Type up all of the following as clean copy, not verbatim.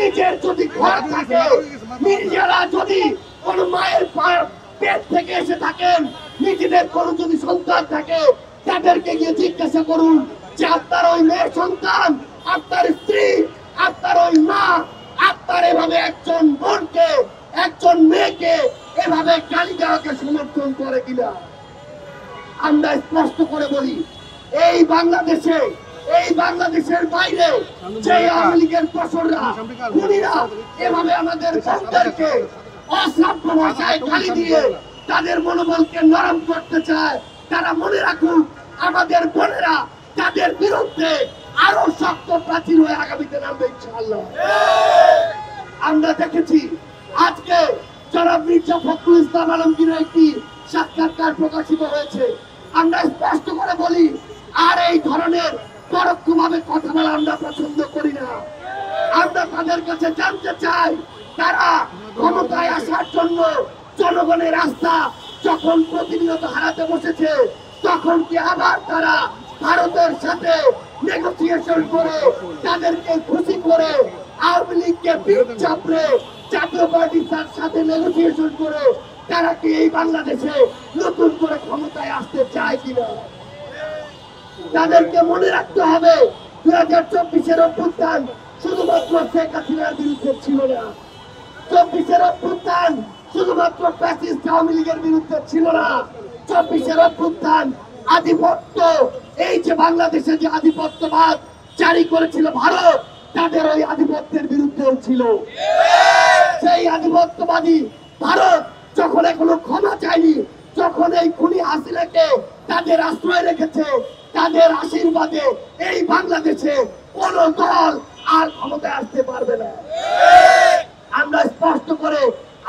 নিজের যদি ঘর থাকে, নিজেরা যদি কোন মায়ের পেট থেকে এসে থাকেন, নিজেদের কোন যদি সন্তান থাকে, তাদেরকে গিয়ে জিজ্ঞাসা করুন যে আপনার ওই মেয়ের সন্তান, আপনার স্ত্রী, আপনার ওই মা, আপনার এভাবে একজন বোনকে, একজন মেয়েকে এভাবে গালি দেওয়াকে সমর্থন করে কিনা। আমরা স্পষ্ট করে বলি, এই বাংলাদেশে, এই বাংলাদেশের বাইরে যে আওয়ামী লীগের দোসররা, খুনিরা এভাবে আমাদের বোনদেরকে অশ্রাব্য ভাষায় গালি দিয়ে তাদের মনোবলকে নরম করতে চায়, তারা মনে রাখুন আমাদের বোনেরা তাদের বিরুদ্ধে আরো শক্ত প্রাচীর হয়ে আগামীতে নামবে ইনশাআল্লাহ। আমরা দেখেছি আজকে জনাব মির্জা ফখরুল ইসলাম আলমগীরের একটি সাক্ষাৎকার প্রকাশিত হয়েছে। আমরা স্পষ্ট করে বলি, আর এই ধরনের পরোক্ষভাবে কথা বলা আমরা পছন্দ করি না। আমরা তাদের কাছে জানতে চাই, তারা ক্ষমতায় আসার জন্য জনগণের আস্থা যখন প্রতিনিয়ত হারাতে বসেছে, তখন কি আবার তারা ভারতের সাথে নেগোসিয়েশন করে, তাদেরকে খুশি করে, আওয়ামী লীগকে পিঠ চাপড়ে জাতীয় পার্টির সাথে নেগোসিয়েশন করে তারা কি এই বাংলাদেশে নতুন করে ক্ষমতায় আসতে চায় কিনা? তাদেরকে মনে রাখতে হবে 2024-এর অভ্যুত্থান শুধুমাত্র শেখ হাসিনার বিরুদ্ধে ছিল না, 24-এর অভ্যুত্থান শুধুমাত্র ফ্যাসিস্ট আওয়ামী লীগের বিরুদ্ধে ছিল না, 24-এর অভ্যুত্থান আধিপত্য, এই যে বাংলাদেশে যে আধিপত্যবাদ জারি করেছিল ভারত, তাদের ওই আধিপত্যের বিরুদ্ধেও ছিল। সেই আধিপত্যবাদী ভারত যখন এখনো ক্ষমা চায়নি, যখন এই খুনি হাসিনাকে তাদের আশ্রয় রেখেছে, তাদের আশীর্বাদে এই বাংলাদেশে কোন দল আর ক্ষমতায় আসতে পারবে না। আমরা স্পষ্ট করে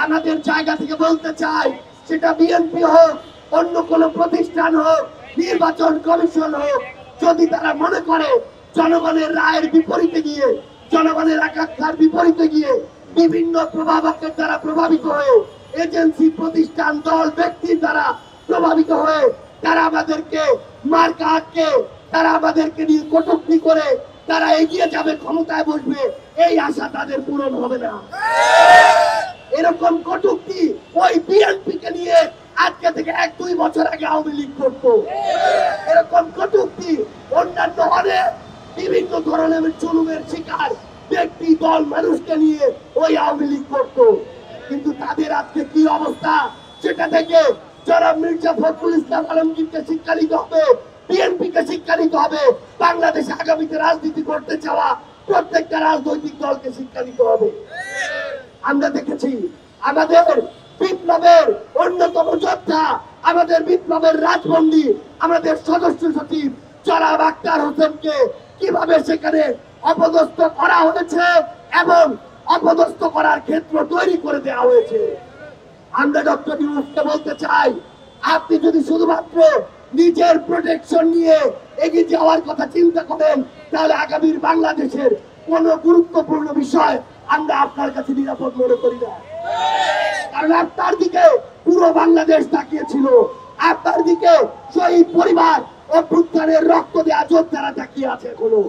আমাদের জায়গা থেকে বলতে চাই, সেটা বিএনপি হোক, অন্য কোন প্রতিষ্ঠান হোক, নির্বাচন কমিশন হোক, যদি তারা মনে করে জনগণের রায়ের বিপরীতে গিয়ে, জনগণের আকাঙ্ক্ষার বিপরীতে গিয়ে বিভিন্ন প্রভাবকের দ্বারা প্রভাবিত হয়ে, এজেন্সি, প্রতিষ্ঠান, দল, ব্যক্তির দ্বারা প্রভাবিত হয়ে তারা আমাদেরকে মার্কা আটকে, তারা আমাদেরকে নিয়ে কটূক্তি করে তারা এগিয়ে যাবে, ক্ষমতায় বসবে, এই আশা তাদের পূরণ হবে না। এরকম কটূক্তি ওই বিএনপি কে নিয়ে আজকে থেকে 1-2 বছর আগে আওয়ামী লীগ করতো। এরকম কটূক্তি অন্যান্য অনেক বিভিন্ন ধরনের জুলুমের শিকার ব্যক্তি, দল, মানুষকে নিয়ে ওই আওয়ামী লীগ করতো। কিন্তু তাদের আজকে কি অবস্থা, সেটা থেকে জনাব মির্জা ফখরুল ইসলাম আলমগীরকে শিক্ষা নিতে হবে, বিএনপি কে শিক্ষা নিতে হবে, বাংলাদেশে আগামীতে রাজনীতি করতে চাওয়া প্রত্যেকটা রাজনৈতিক দলকে শিক্ষা নিতে হবে। আমরা দেখেছি আমাদের বিপ্লবের অন্যতম যোদ্ধা, আমাদের বিপ্লবের রাজবন্দী, আমাদের সদস্য সচিব জনাব আক্তার হোসেনকে কিভাবে সেখানে অপদস্থ করা হয়েছে এবং অপদস্থ করার ক্ষেত্র তৈরি করে দেওয়া হয়েছে। আমরা ডক্টর ইউনূসকে বলতে চাই, আপনি যদি শুধুমাত্র নিজের প্রোটেকশন নিয়ে এগিয়ে যাওয়ার কথা চিন্তা করেন, তাহলে আগামীর বাংলাদেশের কোন গুরুত্বপূর্ণ বিষয় আমরা আপনার কাছে নিরাপদ মনে করি না। কারণ আপনার দিকে পুরো বাংলাদেশ তাকিয়েছিল, আপনার দিকে শহীদ পরিবার, অভ্যুত্থানের রক্ত দেওয়া যোদ্ধারা তাকিয়ে আছে এখনো।